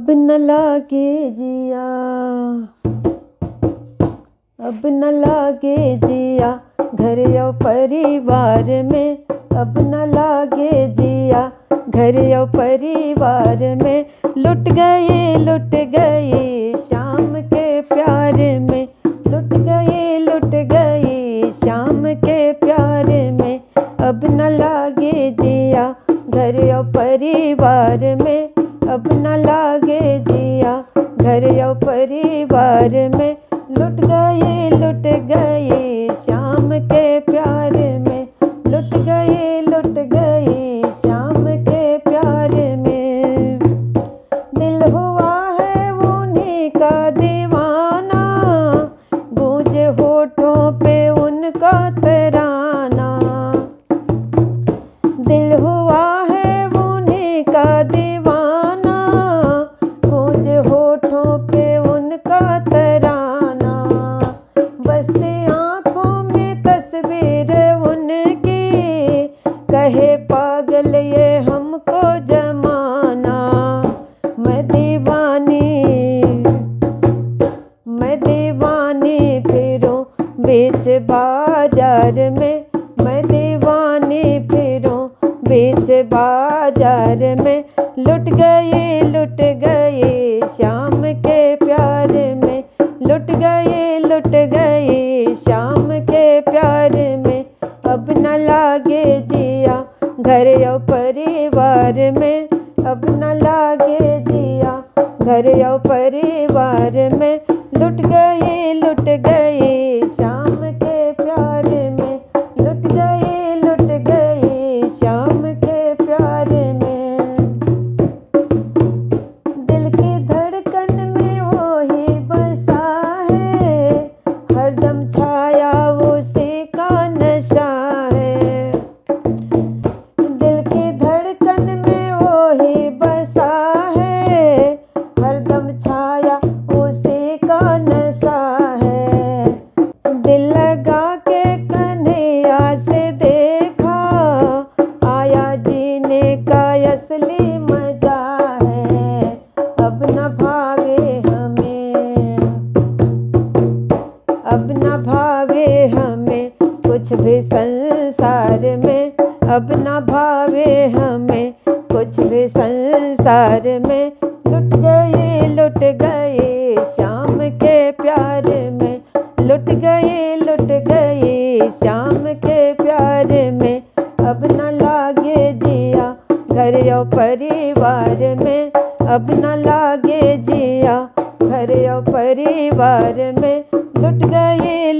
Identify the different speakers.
Speaker 1: अब न लागे जिया, अब न लागे जिया घर और परिवार में, अब न लागे जिया घर और परिवार में। लुट गए शाम के प्यार में, लुट गए शाम के प्यार में। अब न लागे जिया घर और परिवार में, अब न लागे जिया घर और परिवार में। लुट गए शाम के प्यार में, लुट गए शाम के प्यार में। दिल हुआ है उन्हीं का दीवाना, गूंजे होठों पे उनका तराना। दिल हुआ है उन्हीं का दीवाना, गूंजे होठों पे उनका तराना। बसते आँखों में तस्वीर उनकी, कहे पागल ये हमको जमाना। मैं दीवानी फिरूं बीच बाजार में, मैं दीवानी फिरूं बीच बाजार में। लुट गए शाम के प्यार में, लुट गए शाम के प्यार में। अब न लागे जिया घर और परिवार में, अब न लागे जिया घर और परिवार में। लुट गए शाम के प्यार में, लुट गए शाम के प्यार में। दिल की धड़कन में वो ही बसा है, हरदम छाया उसी का नशा है। दिल की धड़कन में वो ही बसा है, हरदम छाया उसी का नशा है। दिल लगा के कन्हैया से देखा, आया जीने का असली मजा है। अब न भावे हमें, अब न भावे हमें कुछ भी संसार में, अब न भावे हमें कुछ भी संसार में। लुट गए शाम के प्यार में, लुट गए शाम के प्यार में। अब न लागे जिया घर और परिवार में, अब न लागे जिया घर और परिवार में। लुट गए